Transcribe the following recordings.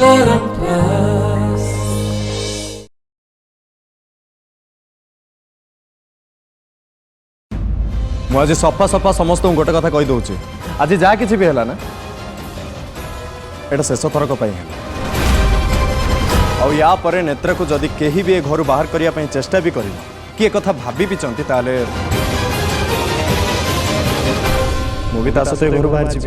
मुझे सफा सफा समस्त गोटे कथा कही दूची आज जहाँ कि भी है ना यहाँ शेष थरक या पर नेत्र को जदि केही भी घर बाहर करने चेष्टा भी कर कि एक कथा भाभी भी चंती ताले मुझे सहित घर बाहर जी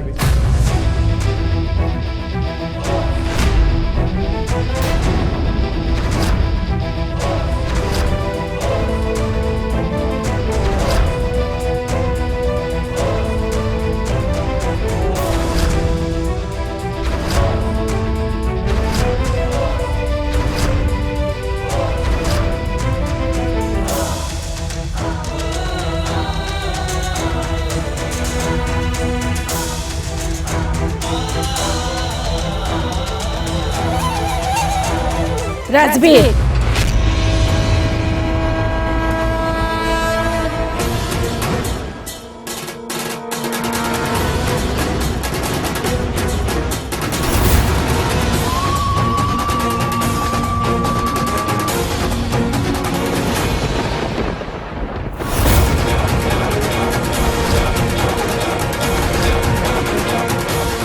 राजवीर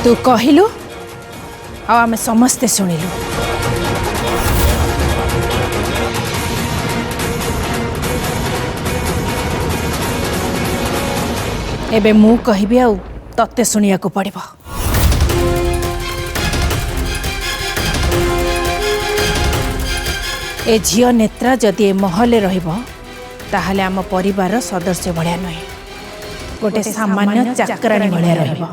तू कहलु आम समस्ते शुणिलु एबे मु कहबी आउ तत्ते शुणिया को पड़िबो। ए झियो नेत्रा जदि ए महले रहिबो ताहले आम परिवार सदस्य भलिया नहे गोटे सामान्य चाकरानी भलिया रहिबो।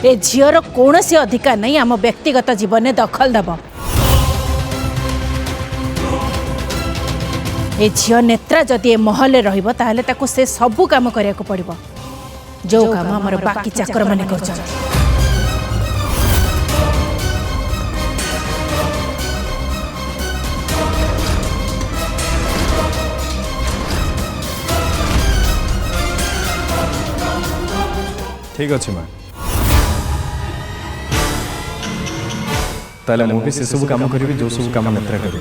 ए झीर कौन सी अधिकार नहीं आम व्यक्तिगत जीवन में दखल दब। ए झील नेत्रा जदि ए महल रहिबो ताहले ताको से सबु काम करिया को पड़िबो जो काम हमर बाकी चाकर माने करछन। ठीक अच्छे माँ ताले मु भी से सब काम करी जो सब काम नेत्रा करी।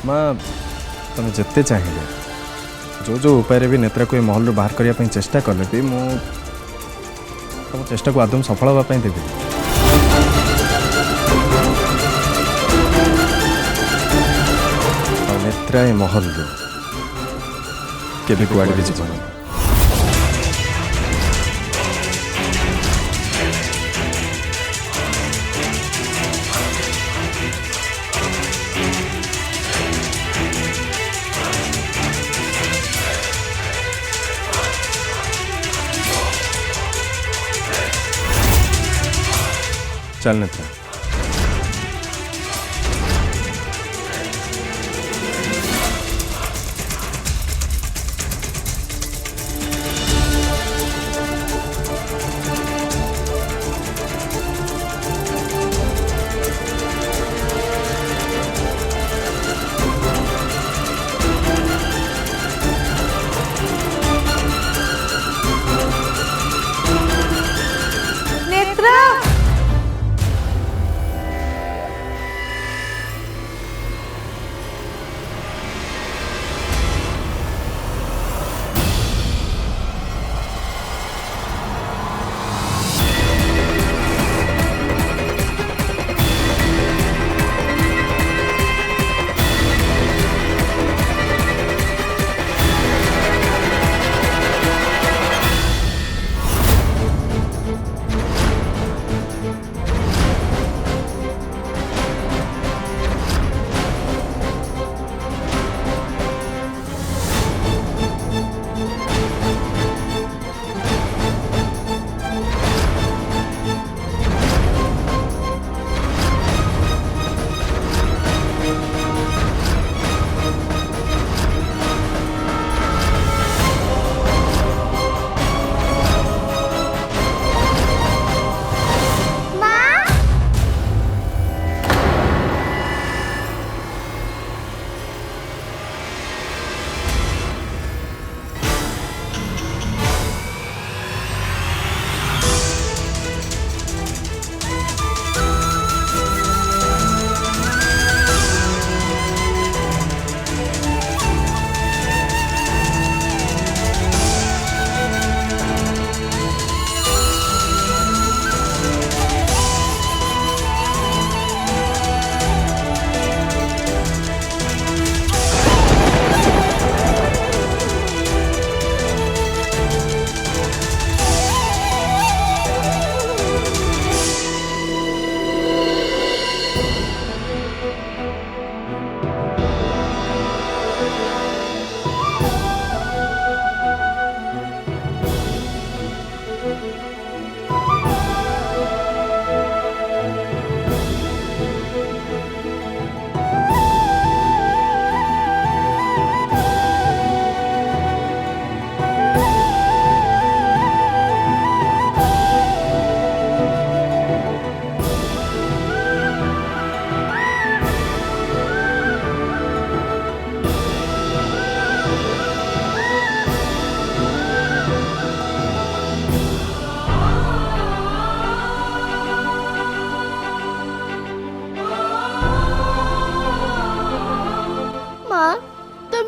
माँ तुम जिते चाहिए जो जो उपाय भी नेत्रा को महल बाहर करने चेष्टा कले भी मु तुम चेष्टा को आदम सफल होगापी देवी। नेत्रा ए महल के कुआड़े भी जीवन चल नेत्रा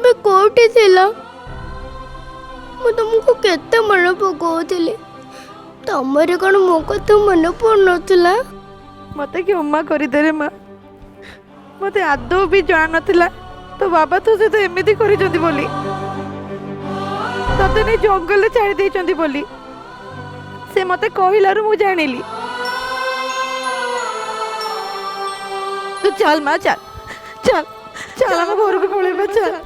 तमे कोठी थिला मु तुमको केते मन पकोथिली तमरे कौन मो कथा मन पड़ नथिला मते क्षमा करी दे रे माँ मते आदौ भी जान नथिला तो बाबा तो से तो एमिति करी जंदी बोली तते ने जंगल ले छाड़ी दे चंदी बोली से मते कहिलारु मु जानिली तू चल माँ चल चल चल हम घर को पळेबा चल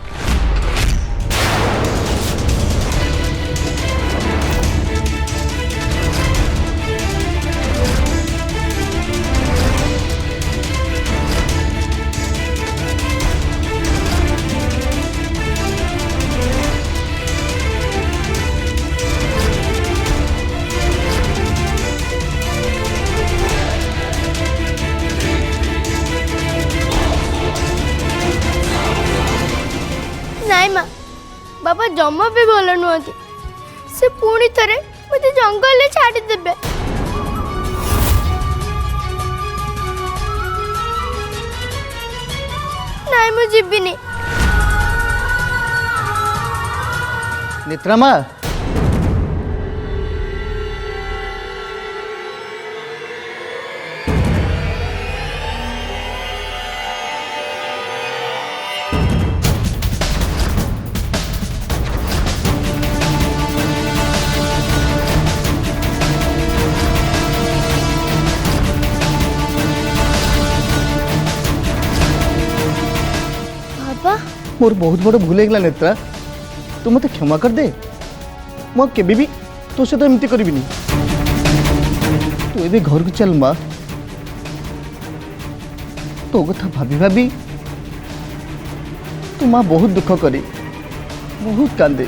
नाई माँ बाबा जमा भी भल नुहति से पुणी थरे मते जंगल ले छाड़ी देबे नाई मु जिबिनी नेत्रा माँ बाबा मोर बहुत बड़ भूल होगा नेत्रा तू मत क्षमा कर दे मु केबे भी तो सहित एमती करबिनी तू एबे घर को चल माँ तो कथा भाभी भाभी तू माँ बहुत दुख करी बहुत कांदे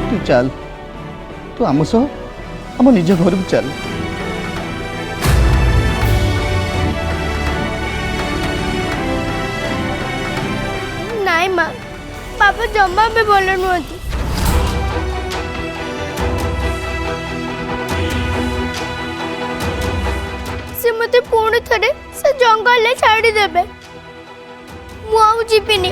तू चल तू आम सह आम निज घर को चल नाई माँ बाबा जमा भी भल नुहति से मते पुणी थरे से जंगल ले छाड़ी देबे मु आउ जिबिनी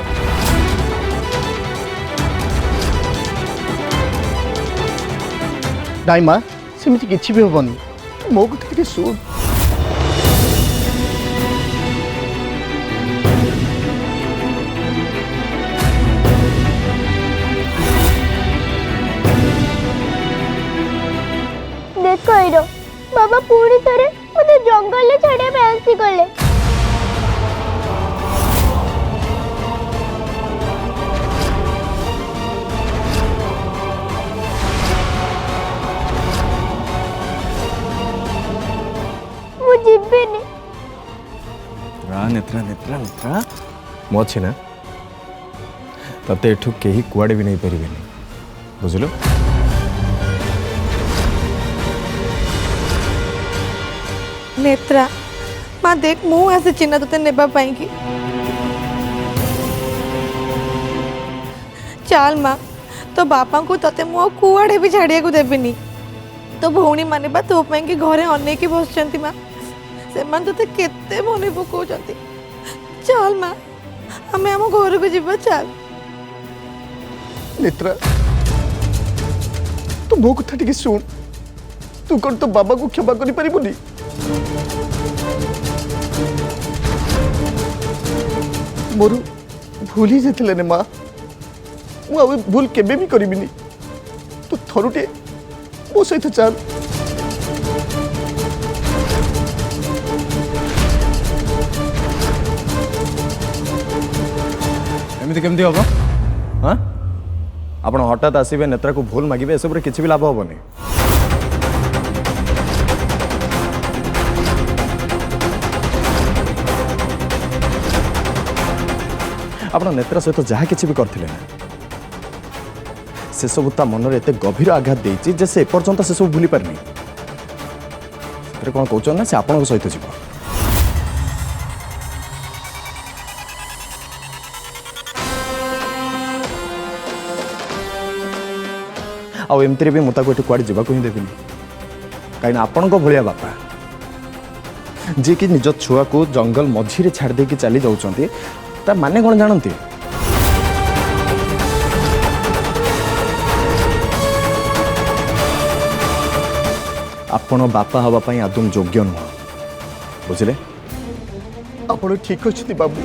नाई माँ सेमती किसी भी हेनी मो कथा टिके शुण देख इरो बाबा पुणी थरे मते जंगल ले छाड़े पे आसी गले मु जिबिनी नेत्रा नेत्रा नेत्रा मु अच्छी ना तते एठू केही कुआडे भी नहीं परिबेनी बुझलो नेत्रा माँ देख मु आसे चिन्ह तोते नेबा पाई की चल माँ तो बापा को तते मु कुआड़े भी छाड़िया को देबिनी तो भौणी माने बा तो पाई की घरे अनेक बसचंती माँ से मान तोते केते मने पकोचंती चल माँ हमें हम घर को जीवा चल नेत्रा तू मो कथा टिके शुण तू कौन तो बाबा को क्षमा करि परिबुनी मोर भूल ही जाते ने माँ मु भूल केबे भी करिबिनी तू थरुटे मो सहित चल एमती केमती हम हाँ आपण हठात आसबे नेत्रा को भूल मागे ए सब किसी भी लाभ हेनी आपण नेत्रा सहित जहाँ किसी भी करथिले ना से सब ता मन एत गभीर आघात देछि जे से एपर्यंत से सब भूली पारनी कौन कौन ना से आपण सहित जीव आउ एमती भी मुझे कुआड़े जावाक ही देवी कहीं आपण भाया बापा जी कि निज छुआ को जंगल मझी छाड़ देके चली जाऊँच तार माने कौन जानते आपण बापा हवाई आदम योग्य नुह बुझे आप ठीक अच्छे बाबू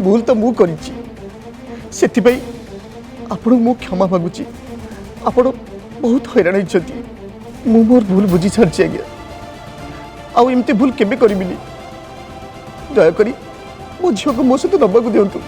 भूल तो मु कर मु क्षमा मागुची आपण बहुत हैरान होती मु मोर भूल बुझी सारी आज्ञा आउ एमती भूल केबे करिबिनी दयाकोरी मो झील को मो सहित नबाक दिंतु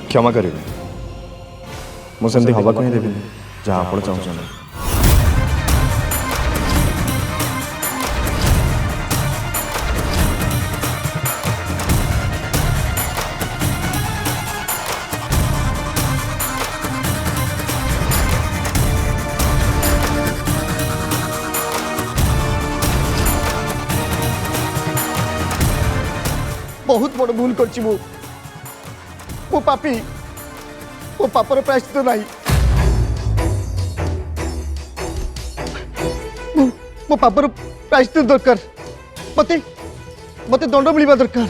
क्षमा करेंगे मुझे हवा को ही देवी जहाँ आप चाहते बहुत बड़ भूल कर मो पापी मो पापर प्रायश्चित नहीं मो पापर प्रायश्चित दरकार मते मते दंड मिलवा दरकार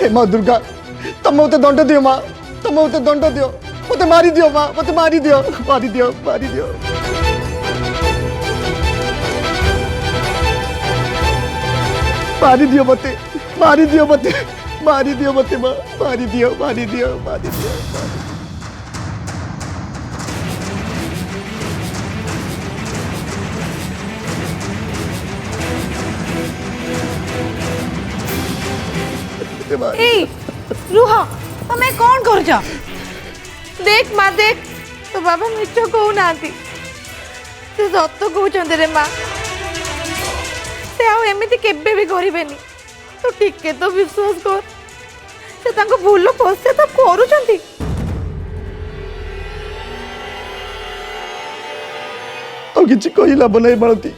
हे माँ दुर्गा तुम मते दंड दियो माँ तुम मते दंड दियो मते मारी दियो माँ मते मारी दियो मारी दियो मारी दियो मारी दियो मते मारी दियो मते मारी दियो मते माँ मारी दियो मारी दियो मारी दियो ए रुह तमें कौन कर जा देख माँ देख तो बाबा मिछ कहूना से सत कहते रे माँ से आमती केबे भी करेनि तो टिके तो विश्वास कर से तांको भूल पश्चात तो करूछंती और किसी कही लाभ नहीं बालती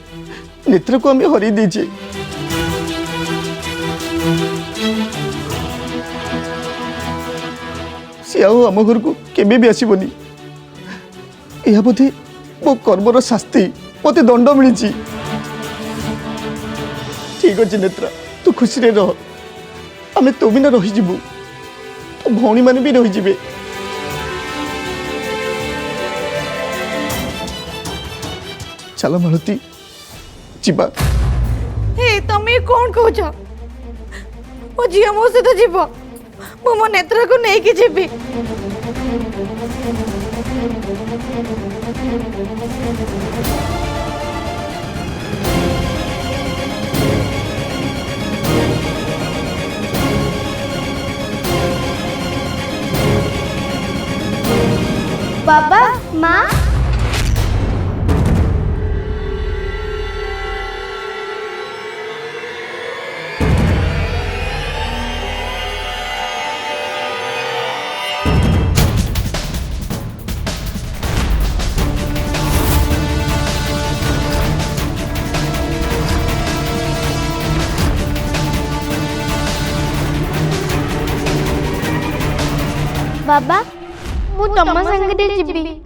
नेत्र को आम हर देचे सी आम घर को केबे भी आसबनी यह बोधे मो कर्मर शास्ति मत दंड मिली ठीक अच्छे नेत्रा तू खुशी रे रह आम तो बिना रहीजु तो भौणी मैंने भी रहीजे चल मालती जीवा हे तमें कौन कहछ मो झी मो सहित जीव मो मो नेत्र को नहीं कि जीवी बाबा माँ बाबा मु तम संगे जीवी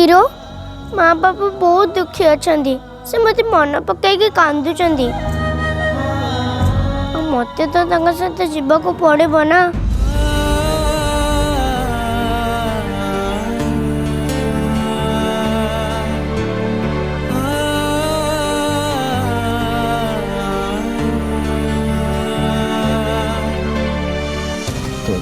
हिरो माँ बापा बहुत दुखी अच्छा से मत मन पकई कांदुचंदी मत तो सहित जीवाक पड़े ना। तो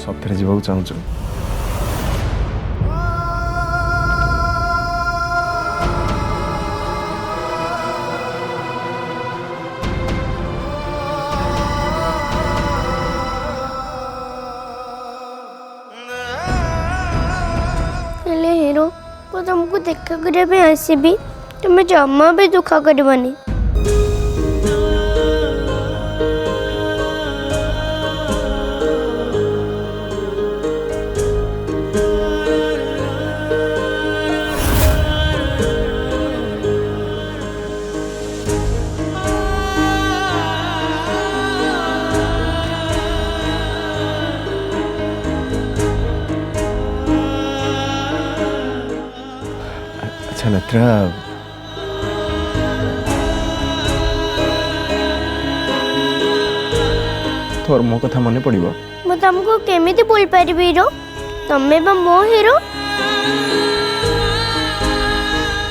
सप्ताह जीवा चाहूँ हेले हिरो को तुमको देखा करने आसबि तुम्हें जमा भी दुखा करवानी। अच्छा नेत्रा तोर मो कथा मन पड़ो मैं तुमको केमिति बोल पारि हिरो तमें बा मो हिरो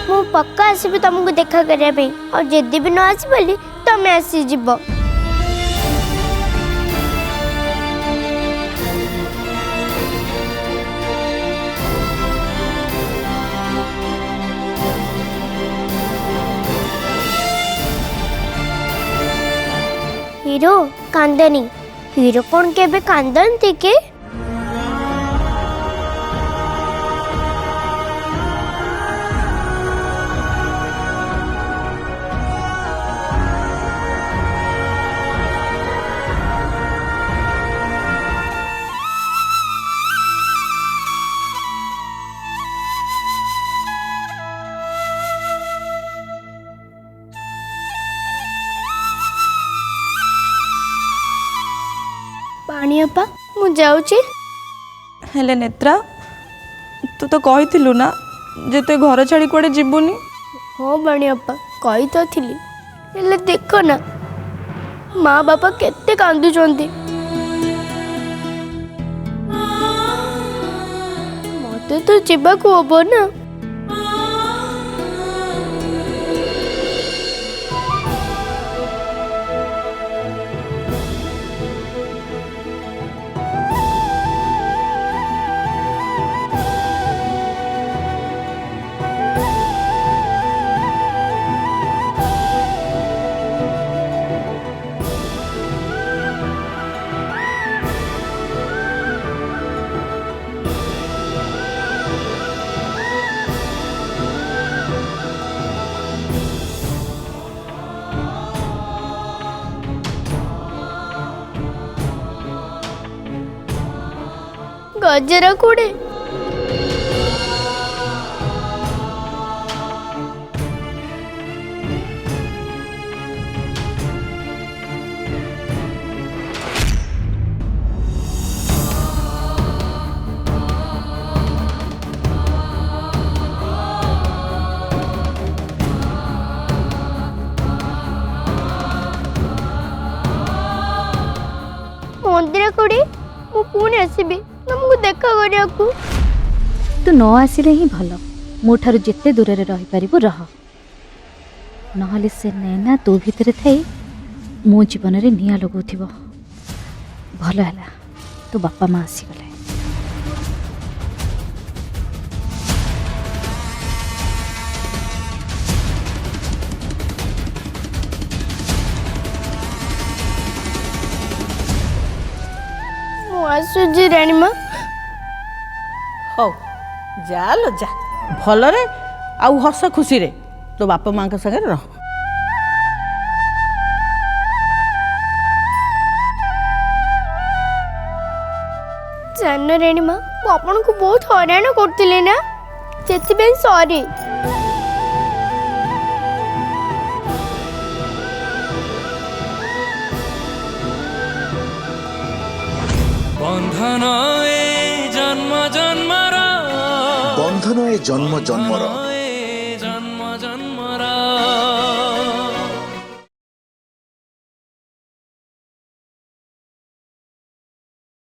मु पक्का आसबि तुमको देखा करने और जदि भी न आसपाली तमें आसी जीव। हिरो कांदनी हिरो कौन केबे कांदनती के पानी अपा मु जाऊची। हेले नेत्रा तू तो कही ना जे तु घर छाड़ी कुआडे जीवुनी। हाँ बाणी अपा कही तो थिली हेले देख ना माँ बापा केते कांदुचंती मते तो जीवाकू हबो ना। गजरा कुड़े मंदिर कुड़े मु पुणी आसबि तुमको देखा करिया तू न आसिले ही भल मोठारु जिते दूर रही पारिबु रह नहले से नैना तो भितर थाई मो जीवन रे निया लगौथिबो भल हैला तो बापा माँ आसीगले आसुजी राणीमा हौ जा लो जा भलरे आउ हस खुशी रे तो बापा माँ के संगे रह। जान राणीमा मु आपन को बहुत हैरान करथिले ना सेति सॉरी। बंधन ए जन्म जन्मर